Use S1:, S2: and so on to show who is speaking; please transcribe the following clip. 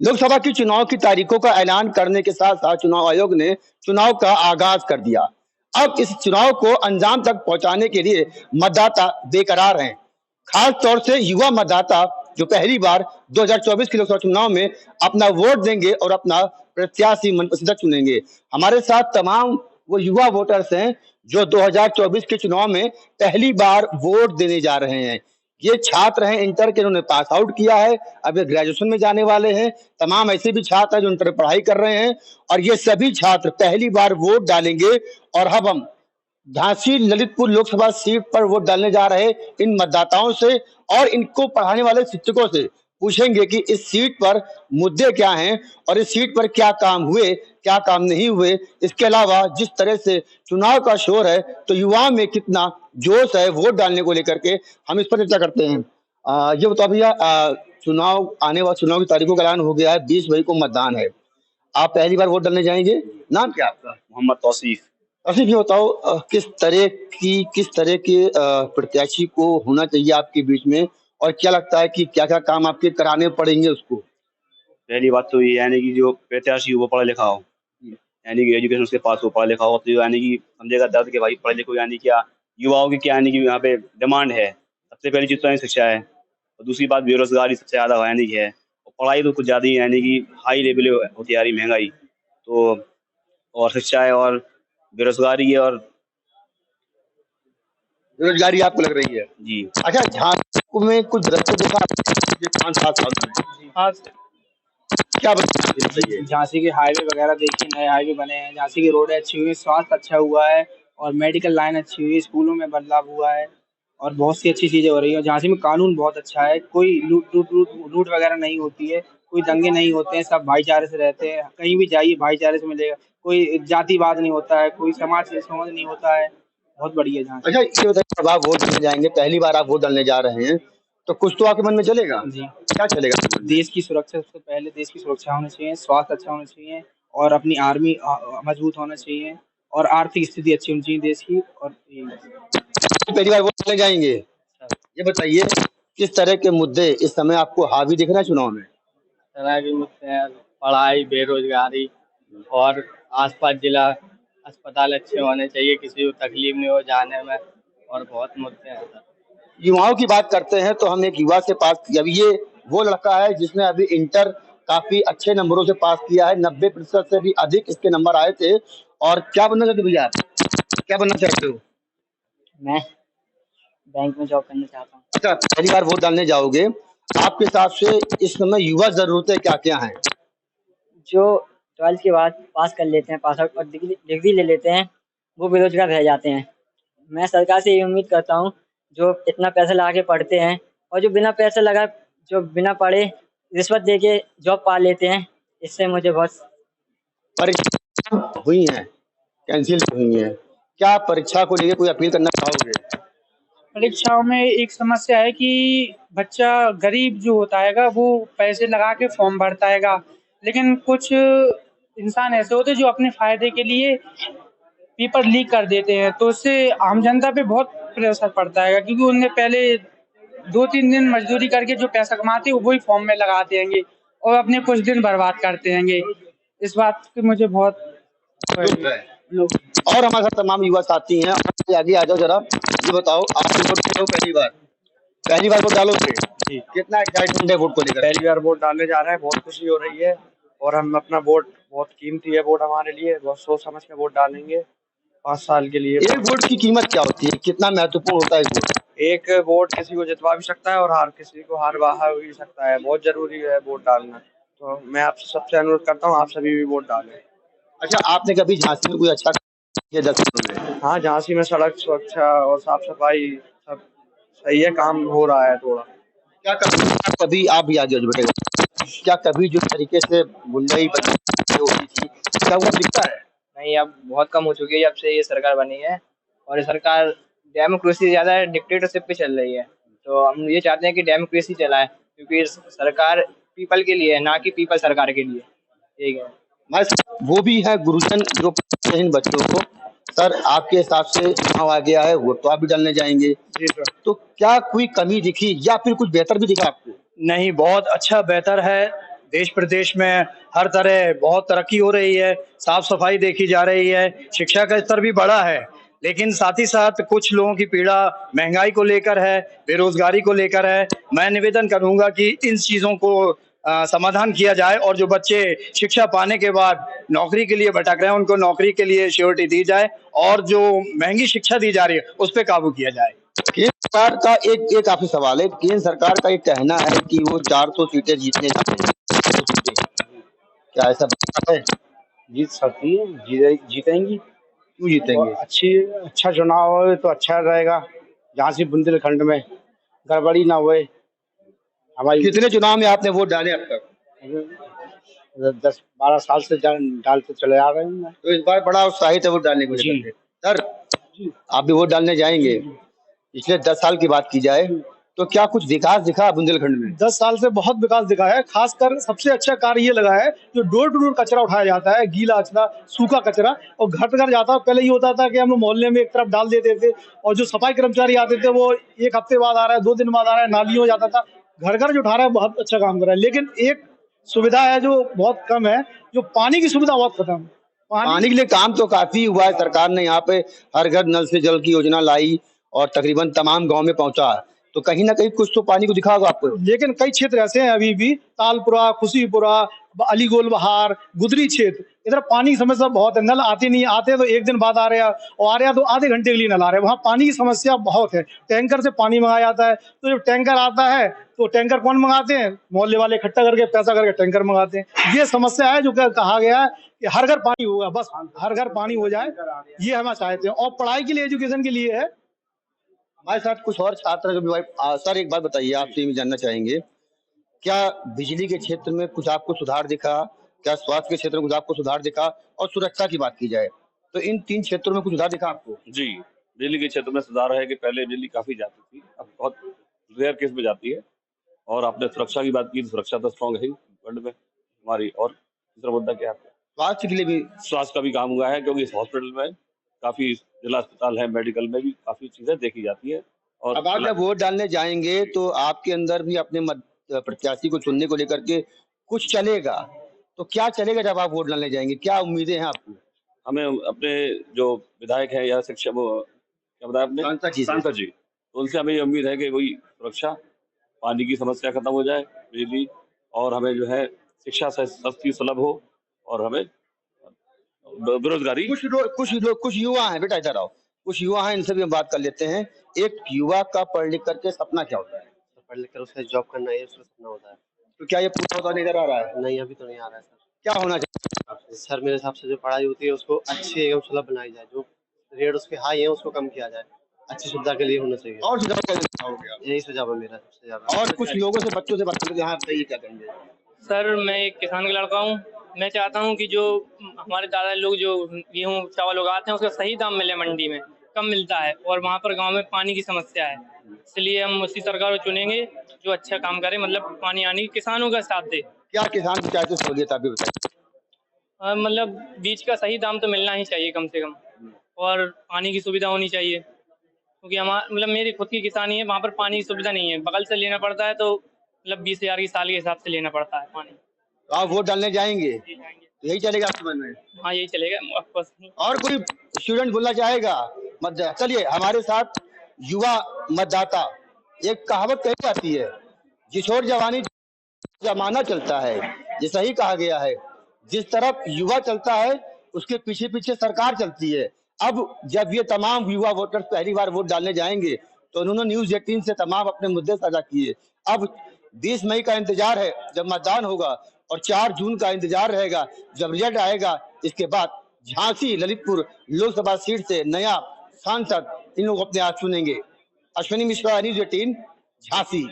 S1: लोकसभा की चुनाव की तारीखों का ऐलान करने के साथ साथ चुनाव आयोग ने चुनाव का आगाज कर दिया। अब इस चुनाव को अंजाम तक पहुंचाने के लिए मतदाता बेकरार हैं। खास तौर से युवा मतदाता जो पहली बार 2024 के लोकसभा चुनाव में अपना वोट देंगे और अपना प्रत्याशी मनपसंद चुनेंगे। हमारे साथ तमाम वो युवा वोटर्स हैं जो 2024 के चुनाव में पहली बार वोट देने जा रहे हैं। ये छात्र हैं इंटर के, इन्होंने पास आउट किया है, अब ये ग्रेजुएशन में जाने वाले हैं। तमाम ऐसे भी छात्र हैं जो इंटर पढ़ाई कर रहे हैं और ये सभी छात्र पहली बार वोट डालेंगे। और अब हम झांसी ललितपुर लोकसभा सीट पर वोट डालने जा रहे इन मतदाताओं से और इनको पढ़ाने वाले शिक्षकों से पूछेंगे कि इस सीट पर मुद्दे क्या हैं और इस सीट पर क्या काम हुए, क्या काम नहीं हुए। इसके अलावा जिस तरह से चुनाव का शोर है तो युवाओं में कितना जोश है वोट डालने को लेकर के, हम इस पर चर्चा करते हैं। ये बताओ भैया, चुनाव आने वाले चुनाव की तारीखों का ऐलान हो गया है, 20 मई को मतदान है। आप पहली बार वोट डालने जाएंगे? नाम क्या आपका?
S2: मोहम्मद तौसीफ।
S1: तौसीफ, ये बताओ किस तरह के प्रत्याशी को होना चाहिए आपके बीच में और क्या लगता है कि क्या क्या काम आपके कराने पड़ेंगे उसको?
S2: पहली बात तो ये यानी कि जो प्रत्याशी हो वो पढ़ा लिखा हो, यानी कि एजुकेशन उसके पास हो, पढ़ा लिखा हो, तो यानी कि समझेगा दर्द के भाई पढ़े लिखो, यानी क्या युवाओं की क्या यानी कि यहाँ पे डिमांड है। सबसे पहली चीज तो शिक्षा है और दूसरी बात बेरोजगारी सबसे ज्यादा यानी कि है, और पढ़ाई तो कुछ ज्यादा ही यानी कि हाई लेवल होती आ रही महंगाई, तो और शिक्षा है और बेरोजगारी है और
S1: बेरोजगारी आपको लग रही है
S2: जी।
S1: अच्छा, झांसी में कुछ दरख्त देखा 5-7 साल में?
S3: हाँ,
S1: क्या बताइए?
S3: झांसी के हाईवे वगैरह देखिए, नए हाईवे बने हैं, झांसी की रोड अच्छी हुई है, स्वास्थ्य अच्छा हुआ है और मेडिकल लाइन अच्छी हुई है, स्कूलों में बदलाव हुआ है और बहुत सी अच्छी चीजें हो रही है। झांसी में कानून बहुत अच्छा है, कोई लूट वगैरह नहीं होती है, कोई दंगे नहीं होते हैं, सब भाईचारे से रहते हैं। कहीं भी जाइए भाईचारे से मिलेगा, कोई जातिवाद नहीं होता है, कोई समाज से समझ नहीं होता है। बहुत बढ़िया झांसी।
S1: अच्छा, ये बताइए, जब आप वोट डालने जाएंगे, पहली बार आप वोट डालने जा रहे हैं, तो कुछ तो आपके मन में चलेगा?
S3: जी,
S1: क्या चलेगा?
S3: देश की सुरक्षा, सबसे पहले देश की सुरक्षा होनी चाहिए, स्वास्थ्य अच्छा होना चाहिए और अपनी आर्मी मजबूत होना चाहिए और आर्थिक स्थिति अच्छी होनी चाहिए देश की। और
S1: पहली बार वोट डालने जाएंगे, ये बताइए किस तरह के मुद्दे इस समय आपको हावी दिख रहे हैं चुनाव में?
S4: तरह के मुद्दे हैं, पढ़ाई, बेरोजगारी और आसपास जिला अस्पताल अच्छे होने चाहिए, किसी को तकलीफ नहीं हो जाने में, और बहुत मुद्दे हैं सर।
S1: युवाओं की बात करते हैं तो हम एक युवा से पास किया, अभी ये वो लड़का है जिसने अभी इंटर काफी अच्छे नंबरों से पास किया है, 90% से भी अधिक इसके नंबर आए थे। और क्या बनना चाहते हो भैया आप? क्या बनना चाहते हो?
S4: मैं बैंक में जॉब करना चाहता हूँ।
S1: अच्छा, पहली बार वोट डालने जाओगे, आपके हिसाब से इस समय युवा जरूरतें क्या क्या हैं?
S4: जो 12th के बाद पास कर लेते हैं, पास आउट और डिग्री ले लेते हैं, वो बेरोजगार रह जाते हैं। मैं सरकार से ये उम्मीद करता हूँ, जो इतना पैसा लगा के पढ़ते हैं और जो बिना पैसा लगा, जो बिना पढ़े रिश्वत दे के जॉब पा लेते हैं, इससे मुझे बहुत
S1: परीक्षा हुई हैं, कैंसिल हुई हैं, क्या परीक्षा को लेकर कोई अपील करना चाहोगे?
S3: परीक्षाओं में एक समस्या है कि बच्चा गरीब जो होता हैगा वो पैसे लगा के फॉर्म भरता हैगा, लेकिन कुछ इंसान ऐसे होते हैं जो अपने फायदे के लिए पेपर लीक कर देते हैं, तो उससे आम जनता पे बहुत प्रेशर पड़ता है, क्योंकि उनने पहले 2-3 दिन मजदूरी करके जो पैसा कमाते हैं वही फॉर्म में लगाते हैंगे और अपने कुछ दिन बर्बाद करते हैंगे। इस बात की मुझे बहुत
S1: और हमारे साथ तमाम युवा साथी हैं, आगे आ जाओ जरा। ये बताओ, आप वोट डालो पहली बार वोट डालोगे? कितना एक्साइटमेंट है वोट को लेकर?
S5: पहली बार वोट डालने जा रहे हैं, बहुत खुशी हो रही है और हम अपना वोट, बहुत कीमती है वोट हमारे लिए, बहुत सोच समझ के वोट डालेंगे 5 साल के लिए।
S1: एक वोट की कीमत क्या होती है, कितना महत्वपूर्ण होता है वोट?
S5: एक वोट किसी को जितवा भी सकता है और किसी को हार भी सकता है, बहुत जरूरी है वोट डालना। तो मैं आपसे सबसे अनुरोध करता हूँ, आप सभी भी वोट डालें।
S1: अच्छा, आपने कभी झांसी में कोई अच्छा किया 10 सालों में?
S5: हाँ, झांसी में सड़क सुरक्षा और साफ सफाई सब सही है, काम हो रहा है थोड़ा।
S1: क्या कभी आप भी आगे बेटे, क्या कभी जो तरीके से गुंडाई होती थी क्या वो दिखता है?
S4: नहीं, अब बहुत कम हो चुकी है जब से ये सरकार बनी है, और ये सरकार डेमोक्रेसी से ज़्यादा डिक्टेटरशिप पे चल रही है। तो हम ये चाहते हैं कि डेमोक्रेसी चलाए, क्योंकि सरकार पीपल के लिए है, ना कि पीपल सरकार के लिए। ठीक है,
S1: हमारे साथ वो भी है गुरुजन जो पढ़ते हैं इन बच्चों को। सर, आपके हिसाब से चुनाव आ गया है, वोट तो आप भी डालने जाएंगे,
S5: जी सर।
S1: तो क्या कोई कमी दिखी या फिर कुछ बेहतर भी दिखा आपको?
S6: नहीं, बहुत अच्छा बेहतर है। देश प्रदेश में हर तरह बहुत तरक्की हो रही है, साफ सफाई देखी जा रही है, शिक्षा का स्तर भी बढ़ा है, लेकिन साथ ही साथ कुछ लोगों की पीड़ा महंगाई को लेकर है, बेरोजगारी को लेकर है। मैं निवेदन करूंगा कि इन चीजों को समाधान किया जाए और जो बच्चे शिक्षा पाने के बाद नौकरी के लिए भटक रहे हैं उनको नौकरी के लिए श्योरिटी दी जाए और जो महंगी शिक्षा दी जा रही है उस पर काबू किया जाए।
S1: केंद्र सरकार का एक आपसे सवाल है। केंद्र सरकार का एक कहना है कि वो 400 सीटें जीतने जा रही हैं। क्या ऐसा बात है?
S7: जीत सकती है, जीतेंगी।
S1: क्यों जीतेंगे?
S7: अच्छा चुनाव हो तो अच्छा रहेगा, जहाँ से बुंदेलखंड में गड़बड़ी ना होए। हमारी
S1: कितने चुनाव में आपने वोट डाले अब तक?
S7: 10-12 साल से डालते चले आ रहे हैं।
S1: तो इस बार बड़ा उत्साहित है वोट डालने को
S7: जी।
S1: लेकर के। सर, आप भी वोट डालने जाएंगे? पिछले 10 साल की बात की जाए तो क्या कुछ विकास दिखा बुंदेलखंड में?
S6: 10 साल से बहुत विकास दिखा है। खासकर सबसे अच्छा कार्य ये लगा है जो डोर टू डोर कचरा उठाया जाता है, गीला कचरा, सूखा कचरा, और घर घर जाता है। पहले ये होता था कि हम मोहल्ले में एक तरफ डाल देते थे और जो सफाई कर्मचारी आते थे वो एक हफ्ते बाद आ रहा है, 2 दिन बाद आ रहा है, नालियों जाता था। घर घर जो उठा रहा है बहुत अच्छा काम कर रहा है, लेकिन एक सुविधा है जो बहुत कम है, जो पानी की सुविधा बहुत खत्म है।
S1: पानी के लिए काम तो काफी हुआ है। सरकार ने यहाँ पे हर घर नल से जल की योजना लाई और तकरीबन तमाम गांव में पहुंचा, तो कहीं ना कहीं कुछ तो पानी को दिखा होगा आपको।
S6: लेकिन कई क्षेत्र ऐसे हैं अभी भी, तालपुरा, खुशीपुरा, अलीगोल बहार, गुदरी क्षेत्र, इधर पानी की समस्या बहुत है। नल आते नहीं, आते तो एक दिन बाद आ रहे हैं और आ रहे हैं तो आधे घंटे के लिए नल आ रहे हैं। वहाँ पानी की समस्या बहुत है। टैंकर से पानी मंगाया जाता है, तो जब टैंकर आता है तो टैंकर कौन मंगाते हैं? मोहल्ले वाले इकट्ठा करके पैसा करके टैंकर मंगाते हैं। ये समस्या है जो कहा गया है कि हर घर पानी होगा, बस हर घर पानी हो जाए, ये हम चाहते हैं। और पढ़ाई के लिए, एजुकेशन के लिए है।
S1: हमारे साथ कुछ और छात्र जो भी भाई सर, एक बात बताइए, आपसे भी जानना चाहेंगे, क्या बिजली के क्षेत्र में कुछ आपको सुधार दिखा? क्या स्वास्थ्य के क्षेत्र में कुछ आपको सुधार दिखा? और सुरक्षा की बात की जाए तो इन 3 क्षेत्रों में कुछ सुधार दिखा आपको?
S8: जी, बिजली के क्षेत्र में सुधार है कि पहले बिजली काफी जाती थी, अब बहुत रेयर केस में जाती है। और आपने सुरक्षा की बात की, सुरक्षा तो स्ट्रॉन्ग है वर्ल्ड में हमारी। और दूसरा मुद्दा क्या है?
S1: स्वास्थ्य के लिए भी
S8: स्वास्थ्य का भी काम हुआ है, क्योंकि इस हॉस्पिटल में काफी, जिला अस्पताल है, मेडिकल में भी काफी चीजें देखी जाती है। और
S1: अब आप जब वोट डालने जाएंगे तो आपके अंदर भी अपने प्रत्याशी को चुनने को लेकर के कुछ चलेगा, तो क्या चलेगा जब आप वोट डालने जाएंगे? क्या उम्मीदें हैं आपको?
S8: हमें अपने जो विधायक है या शिक्षा, क्या बताया आपने, सांसद जी, तो उनसे हमें ये उम्मीद है कि वही सुरक्षा, पानी की समस्या खत्म हो जाए, बिजली, और हमें जो है शिक्षा सस्ती सुलभ हो, और हमें बेरोजगारी।
S1: कुछ युवा हैं, बेटा इधर आओ, कुछ युवा हैं, इनसे भी हम बात कर लेते हैं। एक युवा का पढ़ लिख करके सपना क्या होता है?
S9: पढ़ लिख कर उसे जॉब करना है, उसका सपना होता है।
S1: तो क्या ये पूरा होता नजर आ रहा है?
S9: नहीं, अभी तो नहीं आ रहा है सर।
S1: क्या होना चाहिए
S9: सर, मेरे हिसाब से जो पढ़ाई होती है उसको अच्छी एवं सुलभ बनाई जाए, जो रेट उसके हाई है उसको कम किया जाए, अच्छी सुविधा के लिए होना चाहिए।
S1: और सुझाव क्या देना चाहोगे?
S9: यही सुझाव है मेरा सबसे ज्यादा।
S1: और कुछ लोगों से, बच्चों से बात करके, हाँ बताइए क्या कहेंगे?
S10: सर, मैं एक किसान का लड़का हूँ। मैं चाहता हूँ कि जो हमारे दादा लोग जो गेहूँ चावल उगाते हैं उसका सही दाम मिले, मंडी में कम मिलता है, और वहाँ पर गांव में पानी की समस्या है। इसलिए हम उसी सरकार को चुनेंगे जो अच्छा काम करे, मतलब पानी आने की, किसानों का साथ दे।
S1: क्या किसान की चाहते सहूलियत आप भी बताइए?
S10: मतलब बीज का सही दाम तो मिलना ही चाहिए कम से कम, और पानी की सुविधा होनी चाहिए, क्योंकि हमारा मतलब मेरी खुद की किसानी है, वहाँ पर पानी की सुविधा नहीं है, बगल से लेना पड़ता है, तो मतलब 20,000 की साल के हिसाब से लेना पड़ता है पानी।
S1: तो आप वोट डालने जाएंगे तो यही चलेगा आपके मन में?
S10: हाँ, यही चलेगा बस।
S1: और कोई स्टूडेंट बोलना चाहेगा? चलिए, हमारे साथ युवा मतदाता, एक कहावत कही जाती है, जिसोर जवानी जमाना चलता है, ये सही कहा गया है। जिस तरफ युवा चलता है उसके पीछे पीछे सरकार चलती है। अब जब ये तमाम युवा वोटर पहली बार वोट डालने जाएंगे तो उन्होंने न्यूज़ 18 से तमाम अपने मुद्दे साझा किए। अब 20 मई का इंतजार है जब मतदान होगा, और 4 जून का इंतजार रहेगा जब रिजल्ट आएगा। इसके बाद झांसी ललितपुर लोकसभा सीट से नया सांसद इन लोग अपने आप चुनेंगे। अश्विनी मिश्रा, न्यूज़ 18, झांसी।